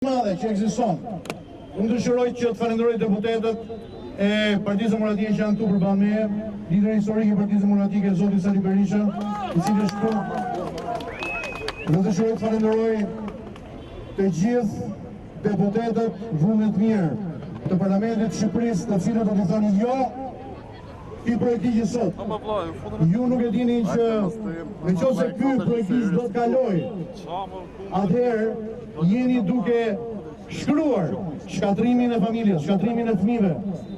madhe që ekziston. Unë dëshiroj që të falenderoj deputetët e Partisë Demokratike që janë këtu përballë meje, lideri historik i Partisë Demokratike zoti Sali Berisha, i cili është këtu. Dhe dëshiroj të falenderoj të gjithë deputetët vullnet mirë të Parlamentit të Shqipërisë, të cilët do të thonë jo këtij projekti që sot. Ju nuk e dini që nëse ky projekt do të kalojë, atëherë jeni duke shkruar shkatrimin e familjes, shkatrimin e fëmijëve,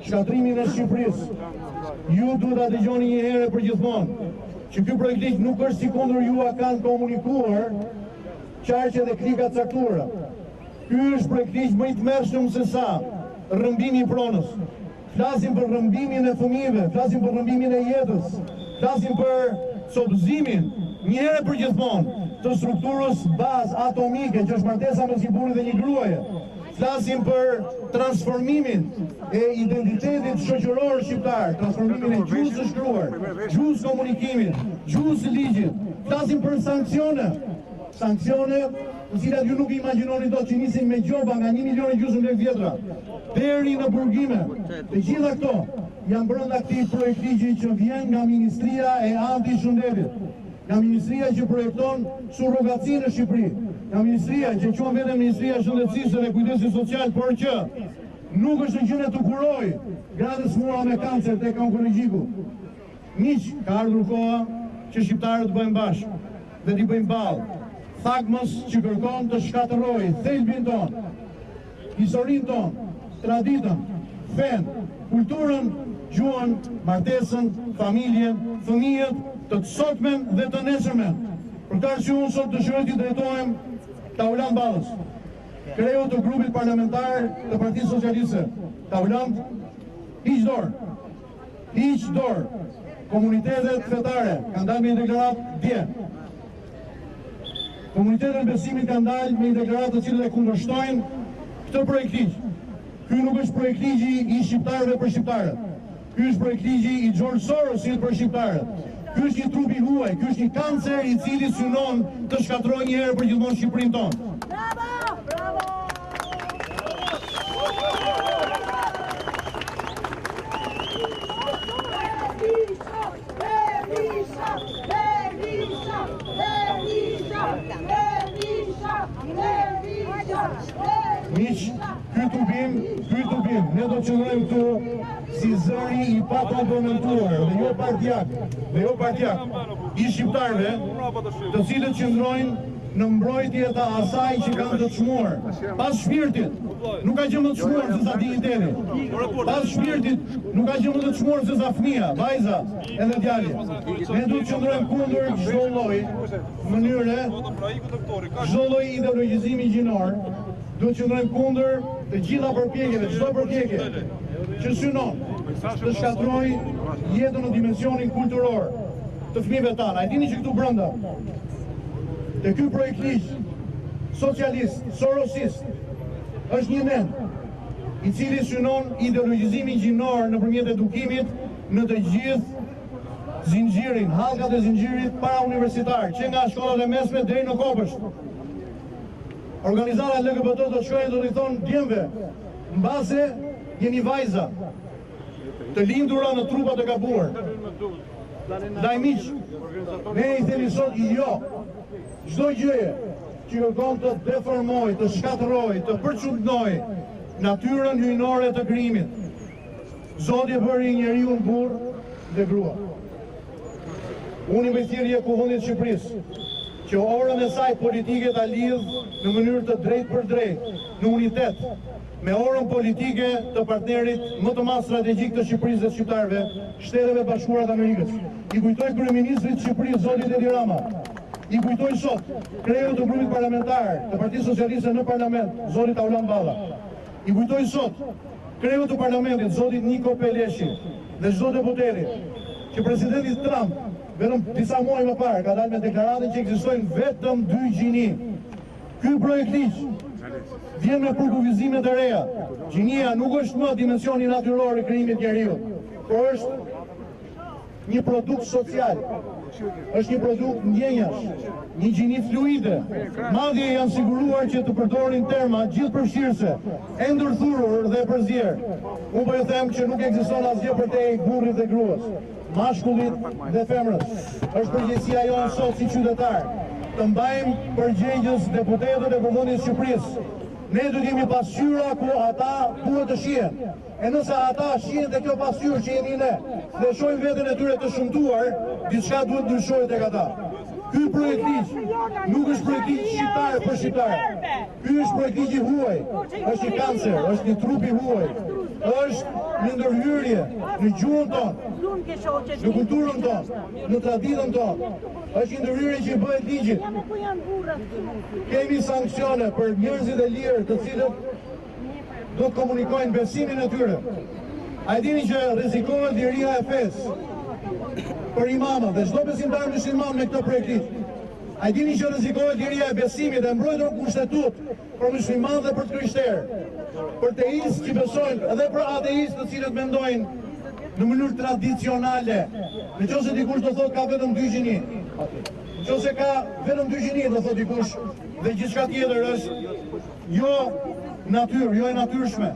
shkatrimin e Shqipërisë. Ju duhet ta dëgjoni një herë për gjithmonë që ky projekt nuk është si kundër ju a kanë komunikuar qarqe dhe klika të caktuara. Ky është projekt më i tmerrshëm se sa rrëmbimi i pronës. Flasim për rrëmbimin e fëmijëve, flasim për rrëmbimin e jetës, flasim për sobëzimin një herë për gjithmonë të strukturës bazë atomike që është martesa mes një burri dhe një gruaje. Flasim për transformimin e identitetit shoqëror shqiptar, transformimin e gjuhës së shkruar, gjuhës komunikimit, gjuhës ligjit. Flasim për sanksione, të cilat ju nuk imagjinoni dot që nisin me gjoba nga 1,5 milion lekë vjetra deri në burgime. Të gjitha këto janë brenda këtij projekti që vjen nga Ministria e Antishëndetit, nga Ministria që projekton surrogacinë në Shqipëri, nga Ministria që quhen vetëm Ministria e Shëndetësisë dhe Kujdesit Social, por që nuk është në gjendje të kuroj gradës smura me kancer tek onkologjiku. Miq, ka ardhur koha që shqiptarët të bëjnë bashkë dhe të bëjnë ballë thagmës që kërkon të shkatërrojë thelbin ton, historinë ton, traditën, fen, kulturën, gjuhën, martesën, familjen, fëmijët, të sotmen dhe të nesërmen. Për këtë arsye unë sot dëshiroj t'i drejtohem Taulant Ballës, kreu të grupit parlamentar të Partisë Socialiste. Taulant, hiq dorë. Komunitetet fetare kanë dalë me një deklaratë dje. Komunitetet besimit kanë dalë me një deklaratë të cilët e kundërshtojnë këtë projektigj. Ky nuk është projektigji i shqiptarëve për shqiptarët. Ky është projektigji i George Sorosit për shqiptarët. Ky është një trup i huaj, ky është një kancer i cili synon të shkatërrojë një herë për gjithmonë Shqipërinë tonë. Bravo! Bravo! Miq, ky tubim, ne do të qëndrojmë këtu si zëri i pakomponentuar dhe jo partijak, i shqiptarëve, të cilët qëndrojnë në mbrojtje të asaj që kanë të çmuar. Pas shpirtit, nuk ka gjë më të çmuar se sa digniteti. Pas shpirtit, nuk ka gjë më të çmuar se sa fëmia, vajza edhe djali. Ne duhet të qëndrojmë kundër çdo lloji mënyre, çdo lloj ideologjizimi gjinor. Duhet që ndrojmë kundër të gjitha përpjekjeve, çdo përpjekje që synon të shkatërroj jetën në dimensionin kulturor të fëmijëve tanë. A dini që këtu brenda te ky projekt ligj socialist, sorosist, është një nen i cili synon ideologjizimin gjinor nëpërmjet edukimit në të gjithë zinxhirin, hallkat e zinxhirit para universitar, që nga shkollat e mesme deri në kopësht. Organizata LGBT do të shkojnë do t'i thonë djemve, mbase jeni vajza, të lindura në trupa të gabuar. Ndaj miq, ne i themi sot jo, çdo gjëje që kërkon të deformoj, të shkatërroj, të përçudnoj natyrën hyjnore të krijimit. Zoti e bëri njeriu burr dhe grua. Unë i mbështjellja e kuvendit të Shqipërisë që orën e saj politike ta lidh në mënyrë të drejtë për drejtë, në unitet, me orën politike të partnerit më të madh strategjik të Shqipërisë dhe shqiptarëve, Shteteve Bashkuara të Amerikës. I kujtoj kryeministrit të Shqipërisë zotit Edi Rama. I kujtoj sot kreu të grupit parlamentar të Partisë Socialiste në parlament, zoti Taulant Balla. I kujtoj sot kreu të parlamentit, zotit Niko Peleshi, dhe çdo deputeti që presidenti Trump vetëm disa muaj më parë ka dalë me deklaratën që ekzistojnë vetëm 2 gjini. Ky projekt ligj vjen me përkufizime të reja. Gjinia nuk është më dimensioni natyror i krijimit të njeriu, por është një produkt social, është një produkt ndjenjash, një gjini fluide. Madje janë siguruar që të përdorin terma gjithëpërfshirëse, e ndërthurur dhe përzier. Unë po ju them që nuk ekziston asgjë për te burrit dhe gruas, mashkullit dhe femrës. Është përgjegjësia jonë sot si qytetar të mbajmë përgjegjës deputetët e Kuvendit të Shqipërisë. Ne do të jemi pasqyra ku ata duhet të shihen. E nëse ata shihen te kjo pasqyrë që jemi ne, dhe shohin veten e tyre të shëmtuar, diçka duhet ndryshohet tek ata. Ky projekt ligj nuk është projekt ligj shqiptar për shqiptarë. Ky është projekt ligj i huaj, është një kancer, është një trup i huaj. Është në ndërhyrje në gjuhën tonë, në kulturën tonë, në traditën tonë. Është një ndërhyrje që bëhet ligjit. Kemi sanksione për njerëzit e lirë të cilët do të komunikojnë besimin e tyre. A e dini që rrezikohet liria e fesë për imamët dhe çdo besimtar musliman me këtë projekt? A e dini që rrezikohet liria e besimit dhe mbrojtur kushtetut për musliman dhe për të krishterë, për teistë që besojnë edhe për ateistë të cilët mendojnë në mënyrë tradicionale. Nëse dikush do thotë ka vetëm dy gjini, nëse ka vetëm dy gjini, do thotë dikush, dhe gjithçka tjetër është jo natyrë, jo e natyrshme,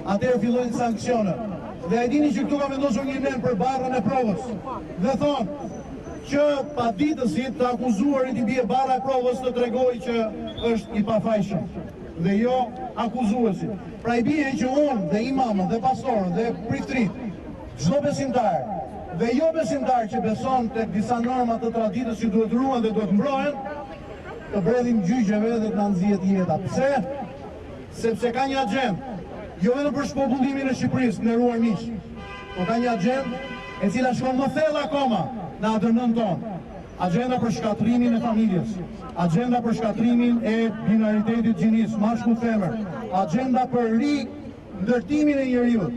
atëherë fillojnë sanksionet. Dhe e dini që këtu ka vendosur një nen për barrën e provës dhe thonë që paditësit të akuzuarit i bie barra e provës të tregojë që është i pafajshëm dhe jo akuzuesit. Pra i bie që unë dhe imamët dhe pastorët dhe priftrit, çdo besimtar dhe jo besimtar që beson tek disa norma të traditës që duhet ruhen dhe duhet mbrohen, të bredhim gjyqeve dhe të na nxjihet jeta. Pse? Sepse ka një agjendë, jo vetëm për shpopullimin e Shqipërisë, nderuar miq, por ka një agjendë e cila shkon më thellë akoma në ADN-n tonë. Agjenda për shkatrimin e familjes, agjenda për shkatrimin e binaritetit gjinis, mashkull-femër, agjenda për ndërtimin e njeriut.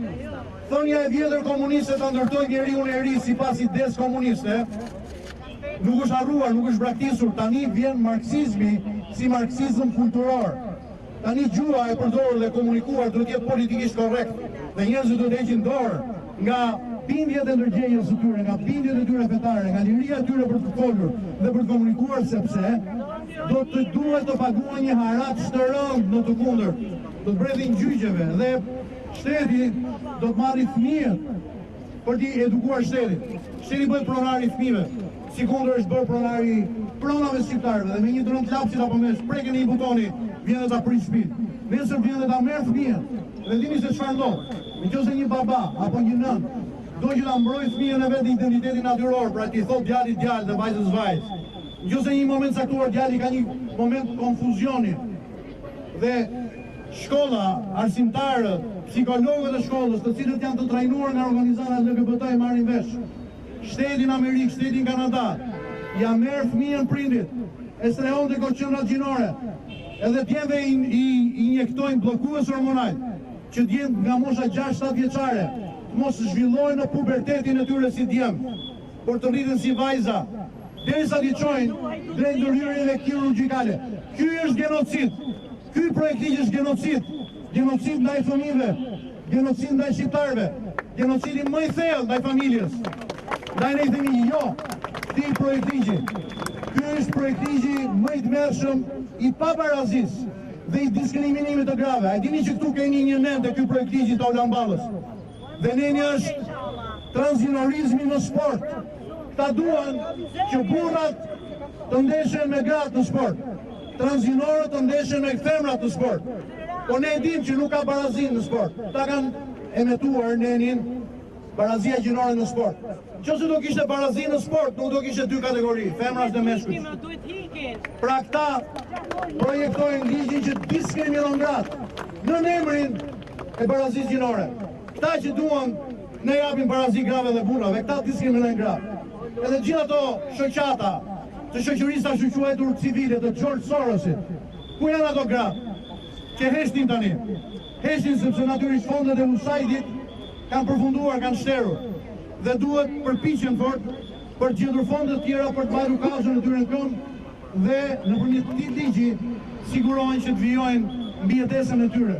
Thonja e vjetër komuniste ta ndërtojë njeriun e ri sipas ides komuniste, nuk është harruar, nuk është braktisur. Tani vjen marksizmi si marksizëm kulturor. Tani gjua e përdorur dhe komunikuar duhet jetë politikisht korrekt dhe njerëzit duhet heqin dorë nga bindjet e ndërgjegjës së tyre, nga bindjet e tyre fetare, nga liria e tyre për të folur dhe për të komunikuar, sepse do të duhet të paguajnë një harat të rëndë në të kundërt. Do të bredhin gjyqeve dhe shteti do të marrë fëmijët për t'i edukuar shtetin. Shteti bëhet pronar i fëmijëve, sikundër është bërë pronari pronave shqiptarëve dhe me një dërëm lapsit apo me shprehjen e një butoni vjen dhe ta prish shtëpinë. Nesër vjen dhe ta merr fëmijën. Dhe dini se çfarë ndodh? Nëse një baba apo një nën do që ta mbrojë fëmijën e vet në identitetin natyror, pra ti thot djalit djalë dhe vajzës vajzë. Nëse një moment caktuar djali ka një moment konfuzioni dhe shkolla, arsimtarët, psikologët e shkollës, të cilët janë të trajnuar nga organizatat LGBT marrin vesh. Shteti në Amerikë, shteti në Kanada, ja merr fëmijën prindit, e strehon të qendrat gjinore, edhe djemve i injektojnë bllokues hormonal, që djemë nga mosha 6-7 vjeçare, mos zhvillohen në pubertetin e tyre si djem, por të rriten si vajza, derisa t'i çojnë drejt ndërhyrjeve kirurgjikale. Ky është genocid. Ky projekt ligj është genocid. Genocid ndaj fëmijëve, genocid ndaj shqiptarëve, genocidi më i thellë ndaj familjes. Ndaj ne i themi jo këtij projekt ligji. Ky është projekt ligji më i tmerrshëm i pabarazis dhe i diskriminimit të grave. A dini që këtu keni një nen te ky projekt ligji të Olan Ballës? Dhe neni është transgenorizmi në sport. Ta duan që burrat të ndeshen me gratë në sport, transgenorët të ndeshen me femrat në sport. Po ne dim që nuk ka barazin në sport. Ta kanë emetuar nenin barazia gjinore në sport. Nëse do kishte barazin në sport, nuk do kishte dy kategori, femrash dhe meshkujt. Pra këta projektojnë ligjin që diskriminon gratë në emrin e barazisë gjinore. Këta që duan ne japin barazi grave dhe burrave, këta diskriminojnë gratë. Edhe gjithë ato shoqata të shoqërisë tash quajtur civile të George Sorosit, ku janë ato gratë që heshtin tani? Heshtin sepse natyrisht fondet e USAID-it kanë përfunduar, kanë shterur dhe duhet përpiqen fort për të gjetur fonde të tjera për të mbajtur kafshën e tyre në këmbë dhe nëpërmjet këtij ligji sigurohen që të vijojnë mbijetesën e tyre.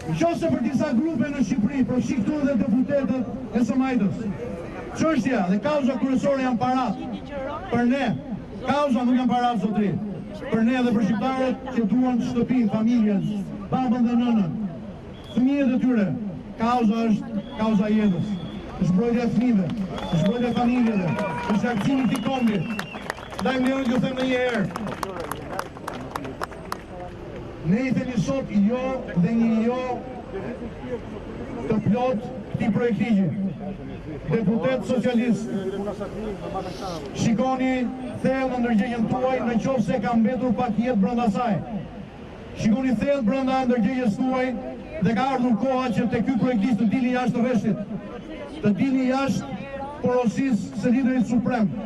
Nëse për disa grupe në Shqipëri, përfshi këtu edhe deputetët e së Majdës, Çështja dhe kauza kryesore janë parat. Për ne, kauza nuk janë parat, zotëri. Për ne dhe për shqiptarët që duan shtëpinë, familjen, babën dhe nënën, fëmijët e tyre, kauza është kauza e jetës. Është mbrojtja e fëmijëve, është mbrojtja e familjeve, është akcimi i kombit. Ndaj më lejon t'ju them edhe një herë. Ne i themi sot jo dhe një jo të plot këtij projekti. Deputet socialist, shikoni thellë në ndërgjegjen tuaj në qoftë se ka mbetur pak jetë brenda saj. Shikoni thellë brenda ndërgjegjes tuaj dhe ka ardhur koha që te ky projektist të dilni jashtë rreshtit, të dilni jashtë porosisë së liderit suprem.